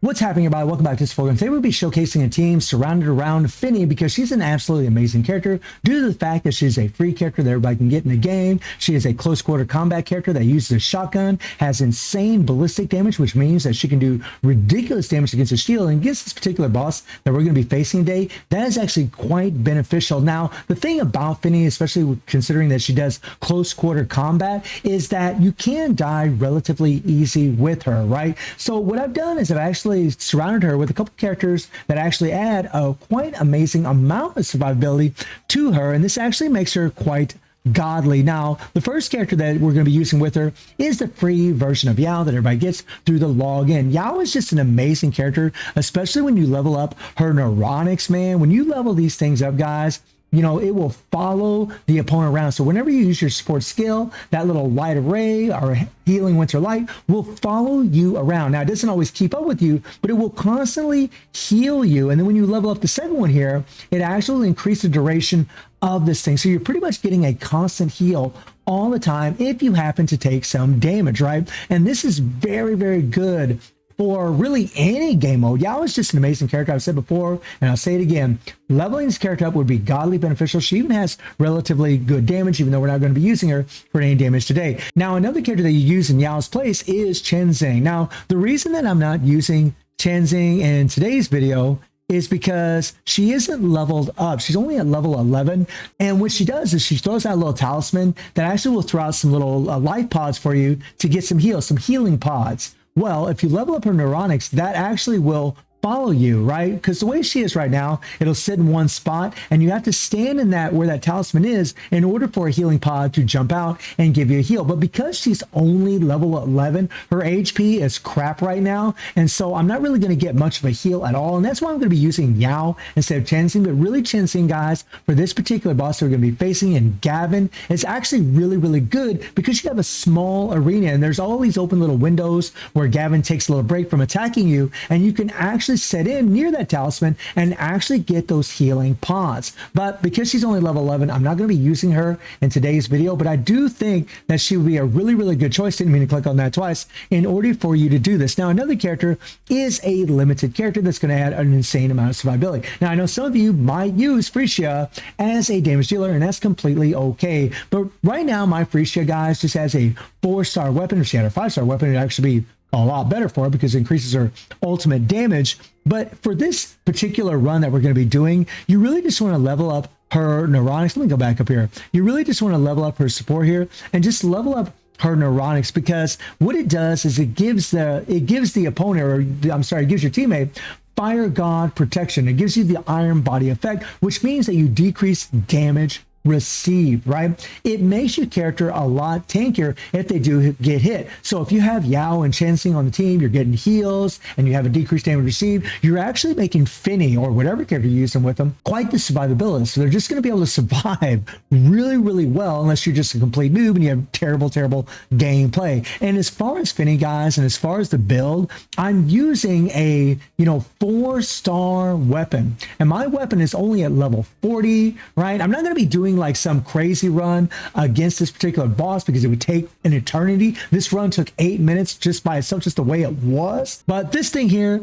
What's happening, everybody? Welcome back to this program. Today we'll be showcasing a team surrounded around Finny because she's an absolutely amazing character due to the fact that she's a free character that everybody can get in the game. She is a close quarter combat character that uses a shotgun, has insane ballistic damage, which means that she can do ridiculous damage against a shield. And against this particular boss that we're going to be facing today, that is actually quite beneficial. Now, the thing about Finny, especially considering that she does close quarter combat, is that you can die relatively easy with her, right? So what I've done is I've actually surrounded her with a couple characters that actually add a quite amazing amount of survivability to her, and this actually makes her quite godly. Now, the first character that we're going to be using with her is the free version of Yao that everybody gets through the login. Yao is just an amazing character, especially when you level up her neuronics, man. When you level these things up, guys, you know, it will follow the opponent around. So whenever you use your support skill, that little light array or healing winter light will follow you around. Now, it doesn't always keep up with you, but it will constantly heal you. And then when you level up the second one here, it actually increases the duration of this thing. So you're pretty much getting a constant heal all the time if you happen to take some damage, right? And this is very, very good for really any game mode. Yao is just an amazing character. I've said before, and I'll say it again, leveling this character up would be godly beneficial. She even has relatively good damage, even though we're not going to be using her for any damage today. Now, another character that you use in Yao's place is Chenzing. Now, the reason that I'm not using Chenzing in today's video is because she isn't leveled up. She's only at level 11. And what she does is she throws out a little talisman that actually will throw out some little life pods for you to get some heals, some healing pods. Well, if you level up her neuronics, that actually will follow you, right? Because the way she is right now, it'll sit in one spot and you have to stand in that where that talisman is in order for a healing pod to jump out and give you a heal. But because she's only level 11, her HP is crap right now. And so I'm not really going to get much of a heal at all. And that's why I'm going to be using Yao instead of Chenzing. But really Chenzing, guys, for this particular boss that we're going to be facing in Gavin, is actually really, really good because you have a small arena and there's all these open little windows where Gavin takes a little break from attacking you, and you can actually set in near that talisman and actually get those healing pods. But because she's only level 11, I'm not going to be using her in today's video, but I do think that she would be a really, really good choice. Didn't mean to click on that twice, in order for you to do this. Now, another character is a limited character that's going to add an insane amount of survivability. Now, I know some of you might use Frisia as a damage dealer, and that's completely okay. But right now, my Frisia, guys, just has a 4-star weapon. If she had a 5-star weapon, it'd actually be a lot better for her because it increases her ultimate damage. But for this particular run that we're going to be doing, you really just want to level up her neuronics. Let me go back up here. You really just want to level up her support here and just level up her neuronics, because what it does is it gives the opponent, or I'm sorry, it gives your teammate Fire God protection. It gives you the Iron Body effect, which means that you decrease damage received, right? It makes your character a lot tankier if they do get hit. So if you have Yao and Chenzing on the team, you're getting heals and you have a decreased damage received, you're actually making Finny, or whatever character you use them with them, quite the survivability. So they're just going to be able to survive really, really well, unless you're just a complete noob and you have terrible, terrible gameplay. And as far as Finny, guys, and as far as the build, I'm using a 4-star weapon, and my weapon is only at level 40, right? I'm not going to be doing like some crazy run against this particular boss because it would take an eternity. This run took 8 minutes just by itself, just the way it was. But this thing here,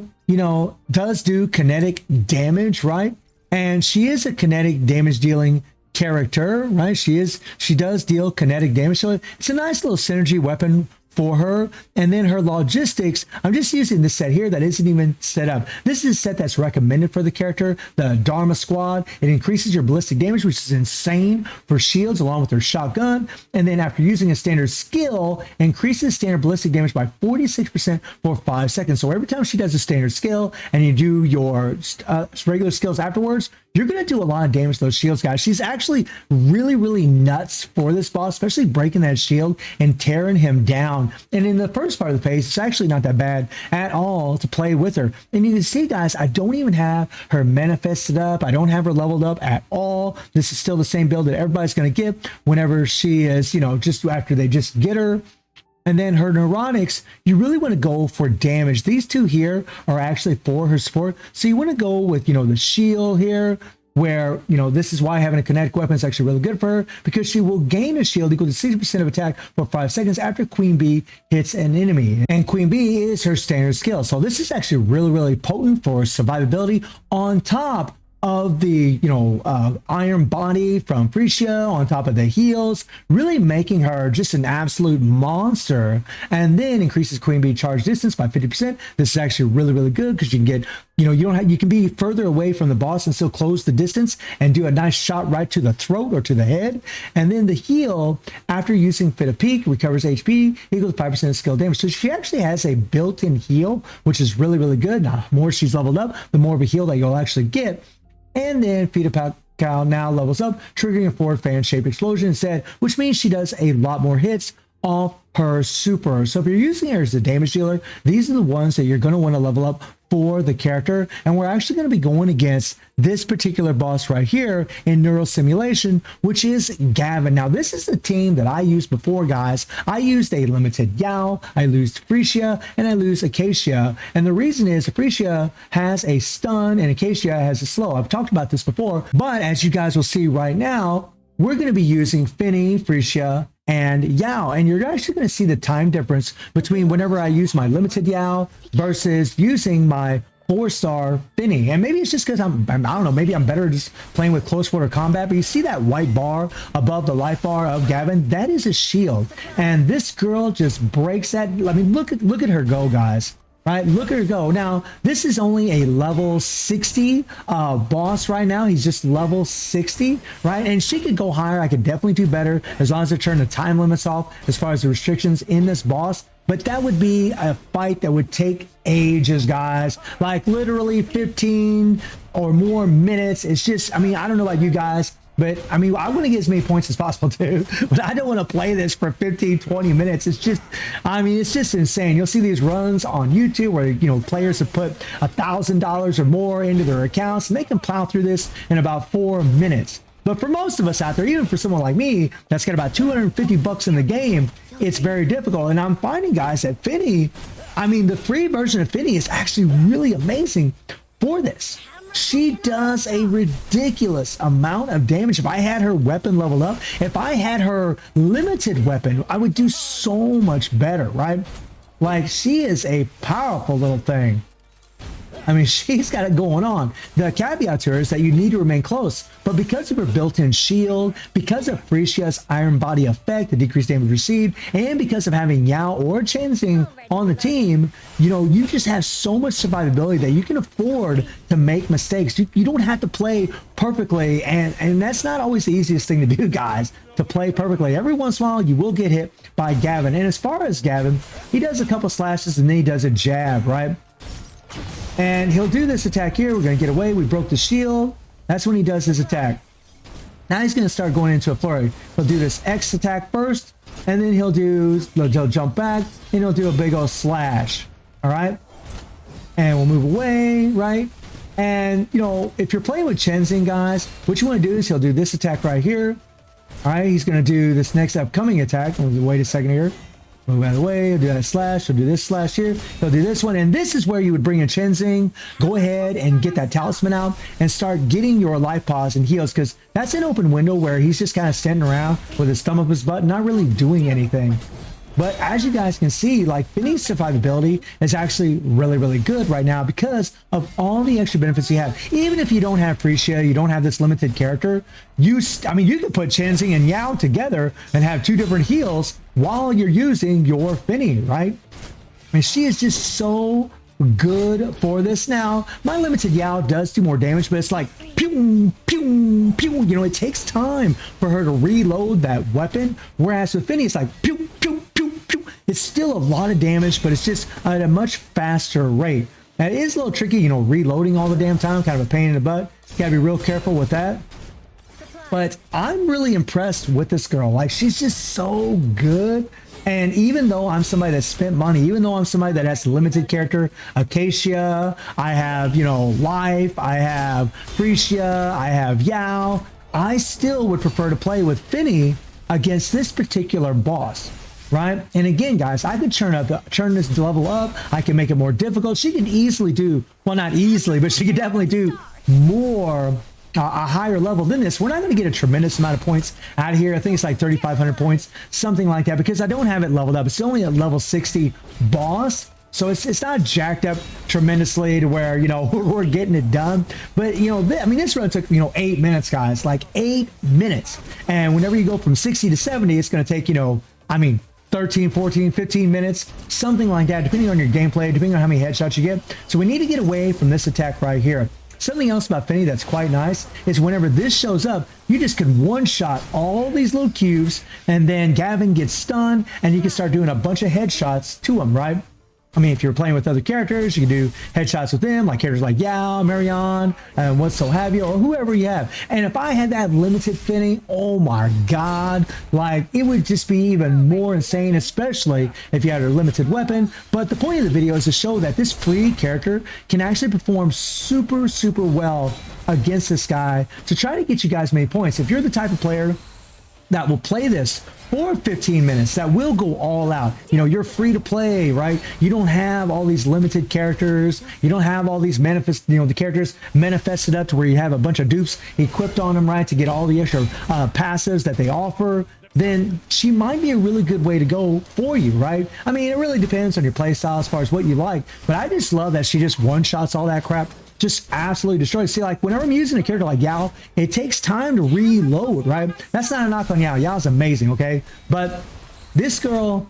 does do kinetic damage, right? And she is a kinetic damage dealing character, right? She does deal kinetic damage. So it's a nice little synergy weapon for her. And then her logistics, I'm just using this set here that isn't even set up. This is a set that's recommended for the character, the Dharma Squad. It increases your ballistic damage, which is insane for shields, along with her shotgun. And then after using a standard skill, increases standard ballistic damage by 46% for 5 seconds. So every time she does a standard skill and you do your regular skills afterwards, you're going to do a lot of damage to those shields, guys. She's actually really, really nuts for this boss, especially breaking that shield and tearing him down. And in the first part of the phase, it's actually not that bad at all to play with her. And you can see, guys, I don't even have her manifested up. I don't have her leveled up at all. This is still the same build that everybody's going to get whenever she is, just after they just get her. And then her neuronics, you really want to go for damage. These two here are actually for her support. So you want to go with, the shield here, where, you know, this is why having a kinetic weapon is actually really good for her, because she will gain a shield equal to 60% of attack for 5 seconds after Queen Bee hits an enemy. And Queen Bee is her standard skill. So this is actually really, really potent for survivability on top of the, you know, iron body from Frisia, on top of the heals, really making her just an absolute monster. And then increases Queen Bee charge distance by 50%. This is actually really, really good because you can get, you know, you can be further away from the boss and still close the distance and do a nice shot right to the throat or to the head. And then the heal after using Fit of Peak recovers HP equal to 5% skill damage. So she actually has a built-in heal, which is really, really good. Now, the more she's leveled up, the more of a heal that you'll actually get. And then Feet of Cow now levels up, triggering a forward fan-shaped explosion instead, which means she does a lot more hits off her super. So if you're using her as a damage dealer, these are the ones that you're going to want to level up for the character. And we're actually going to be going against this particular boss right here in Neural Simulation, which is Gavin. Now, this is the team that I used before, guys. I used a limited Yao, I used Frisia, and I used Acacia. And the reason is Frisia has a stun and Acacia has a slow. I've talked about this before, but as you guys will see right now, we're going to be using Finny, Frisia, and Yao, and you're actually going to see the time difference between whenever I use my limited Yao versus using my 4-star Finny. And maybe it's just because I don't know, maybe I'm better just playing with close quarter combat, but you see that white bar above the life bar of Gavin? That is a shield, and this girl just breaks that. I mean, look at her go, guys. Right, look at her go. Now, this is only a level 60 boss right now. He's just level 60, right? And she could go higher. I could definitely do better as long as I turn the time limits off as far as the restrictions in this boss. But that would be a fight that would take ages, guys. Like literally 15 or more minutes. It's just, I mean, I don't know about you guys, but I mean, I want to get as many points as possible too, but I don't want to play this for 15, 20 minutes. It's just, I mean, it's just insane. You'll see these runs on YouTube where, you know, players have put $1,000 or more into their accounts and they can plow through this in about 4 minutes. But for most of us out there, even for someone like me, that's got about 250 bucks in the game, it's very difficult. And I'm finding, guys, that Finny, I mean, the free version of Finny is actually really amazing for this. She does a ridiculous amount of damage. If I had her weapon leveled up, if I had her limited weapon, I would do so much better, right? Like, she is a powerful little thing. I mean, she's got it going on. The caveat to her is that you need to remain close, but because of her built-in shield, because of Frisia's iron body effect, the decreased damage received, and because of having Yao or Chenzing on the team, you know, you just have so much survivability that you can afford to make mistakes. You don't have to play perfectly, and that's not always the easiest thing to do, guys, to play perfectly. Every once in a while, you will get hit by Gavin, and as far as Gavin, he does a couple slashes and then he does a jab, right? And he'll do this attack here. We're going to get away. We broke the shield. That's when he does his attack. Now he's going to start going into a flurry. He'll do this X attack first, and then he'll jump back, and he'll do a big old slash. All right? And we'll move away, right? And, you know, if you're playing with Chenzing, guys, what you want to do is he'll do this attack right here. All right? He's going to do this next upcoming attack. We'll wait a second here. Move out of the way, he'll do that slash, he'll do this slash here, he'll do this one, and this is where you would bring in Chenzing, go ahead and get that talisman out, and start getting your life pods and heals, because that's an open window where he's just kind of standing around with his thumb up his butt, not really doing anything. But as you guys can see, like, Finny's survivability is actually really, really good right now because of all the extra benefits you have. Even if you don't have Frisia, you don't have this limited character, I mean, you could put Chenzing and Yao together and have 2 different heals while you're using your Finny, right? I mean, she is just so good for this. Now, my limited Yao does do more damage, but it's like pew, pew, pew. You know, it takes time for her to reload that weapon, whereas with Finny, it's like pew, pew, pew, pew. It's still a lot of damage, but it's just at a much faster rate. Now, it is a little tricky, you know, reloading all the damn time, kind of a pain in the butt. You gotta be real careful with that. But I'm really impressed with this girl. Like, she's just so good. And even though I'm somebody that spent money, even though I'm somebody that has limited character, Acacia, I have, you know, Life, I have Frisia, I have Yao, I still would prefer to play with Finny against this particular boss, right? And again, guys, I could turn this level up. I can make it more difficult. She can easily do, well, not easily, but she can definitely do more a higher level than this, we're not going to get a tremendous amount of points out of here. I think it's like 3,500 points, something like that, because I don't have it leveled up. It's only a level 60 boss. So it's not jacked up tremendously to where, you know, we're getting it done. But, you know, I mean, this run took, you know, 8 minutes, guys, like 8 minutes. And whenever you go from 60 to 70, it's going to take, you know, I mean, 13, 14, 15 minutes, something like that, depending on your gameplay, depending on how many headshots you get. So we need to get away from this attack right here. Something else about Finny that's quite nice is whenever this shows up, you just can one-shot all these little cubes, and then Gavin gets stunned, and you can start doing a bunch of headshots to him, right? I mean, if you're playing with other characters, you can do headshots with them, like characters like Yao, Marion, and what so have you, or whoever you have. And if I had that limited Finny, oh my God, like it would just be even more insane, especially if you had a limited weapon. But the point of the video is to show that this free character can actually perform super, super well against this guy to try to get you guys many points. If you're the type of player that will play this for 15 minutes, that will go all out, you know, you're free to play, right? You don't have all these limited characters, you don't have all these manifest, you know, the characters manifested up to where you have a bunch of dupes equipped on them, right, to get all the extra passives that they offer. Then she might be a really good way to go for you, right? I mean, it really depends on your play style as far as what you like, but I just love that she just one-shots all that crap, just absolutely destroys. See, like whenever I'm using a character like Yao, it takes time to reload, right? That's not a knock on Yao. Yao's amazing, okay? But this girl,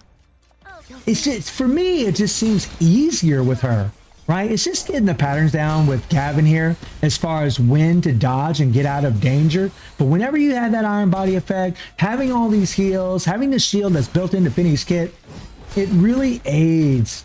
it's just, for me, it just seems easier with her, right? It's just getting the patterns down with Gavin here as far as when to dodge and get out of danger. But whenever you have that iron body effect, having all these heals, having the shield that's built into Finny's kit, it really aids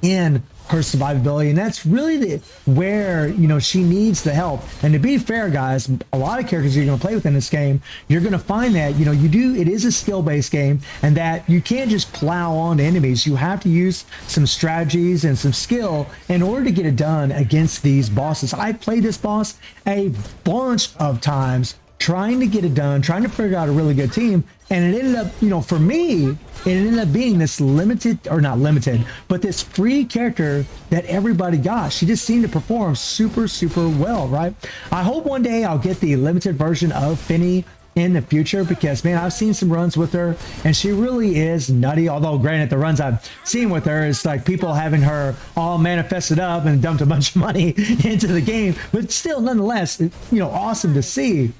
in her survivability, and that's really where, you know, she needs the help. And to be fair, guys, a lot of characters you're going to play with in this game, you're going to find that, you know, it is a skill-based game, and that you can't just plow on to enemies. You have to use some strategies and some skill in order to get it done against these bosses. I played this boss a bunch of times trying to get it done, trying to figure out a really good team, and it ended up, you know, for me, it ended up being this limited, or not limited, but this free character that everybody got. She just seemed to perform super, super well, right? I hope one day I'll get the limited version of Finny in the future, because, man, I've seen some runs with her, and she really is nutty. Although, granted, the runs I've seen with her is like people having her all manifested up and dumped a bunch of money into the game, but still, nonetheless, you know, awesome to see.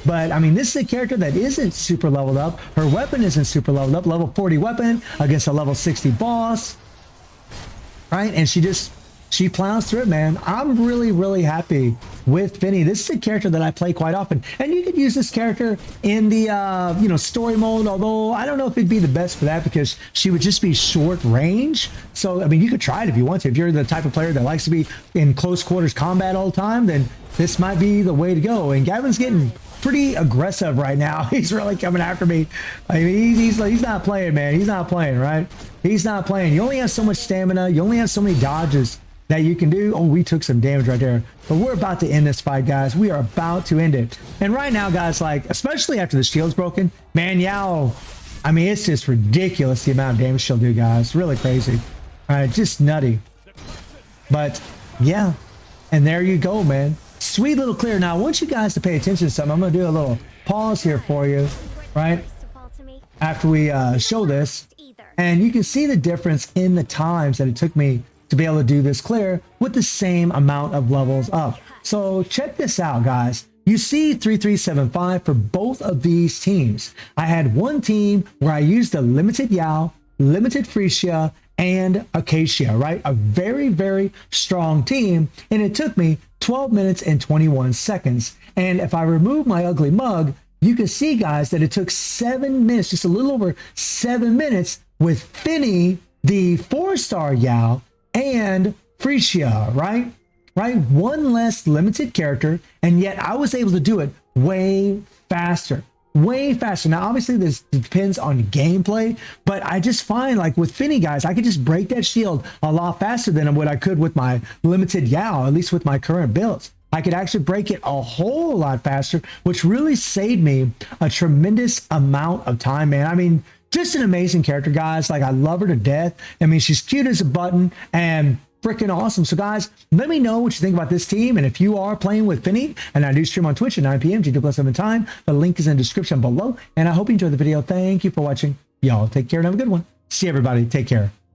But, I mean, this is a character that isn't super leveled up. Her weapon isn't super leveled up. Level 40 weapon against a level 60 boss. Right? And she plows through it, man. I'm really, really happy with Finny. This is a character that I play quite often. And you could use this character in the, you know, story mode, although I don't know if it'd be the best for that, because she would just be short range. So, I mean, you could try it if you want to. If you're the type of player that likes to be in close quarters combat all the time, then this might be the way to go. And Gavin's getting pretty aggressive right now. He's really coming after me. I mean, he's not playing, man. He's not playing, right? He's not playing. You only have so much stamina. You only have so many dodges that you can do. Oh, we took some damage right there. But we're about to end this fight, guys. We are about to end it. And right now, guys, like, especially after the shield's broken, man, Yao, I mean, it's just ridiculous the amount of damage she'll do, guys. Really crazy. All right, just nutty. But, yeah. And there you go, man. Sweet little clear. Now, I want you guys to pay attention to something. I'm going to do a little pause here for you, right? After we show this. And you can see the difference in the times that it took me to be able to do this clear with the same amount of levels up. So check this out, guys. You see 3375 for both of these teams. I had one team where I used the limited Yao, limited Frisia, and Acacia, right? A very, very strong team. And it took me 12 minutes and 21 seconds. And if I remove my ugly mug, you can see, guys, that it took 7 minutes, just a little over 7 minutes with Finny, the 4-star Yao, and Frisia, right? Right? One less limited character, and yet I was able to do it way faster. Way faster. Now, obviously, this depends on gameplay, but I just find, like, with Finny, guys, I could just break that shield a lot faster than what I could with my limited Yao, at least with my current builds. I could actually break it a whole lot faster, which really saved me a tremendous amount of time, man. I mean, just an amazing character, guys. Like, I love her to death. I mean, she's cute as a button, and freaking awesome. So guys, let me know what you think about this team. And if you are playing with Finny, and I do stream on Twitch at 9 p.m. GT+7 time, the link is in the description below. And I hope you enjoyed the video. Thank you for watching. Y'all take care and have a good one. See everybody. Take care.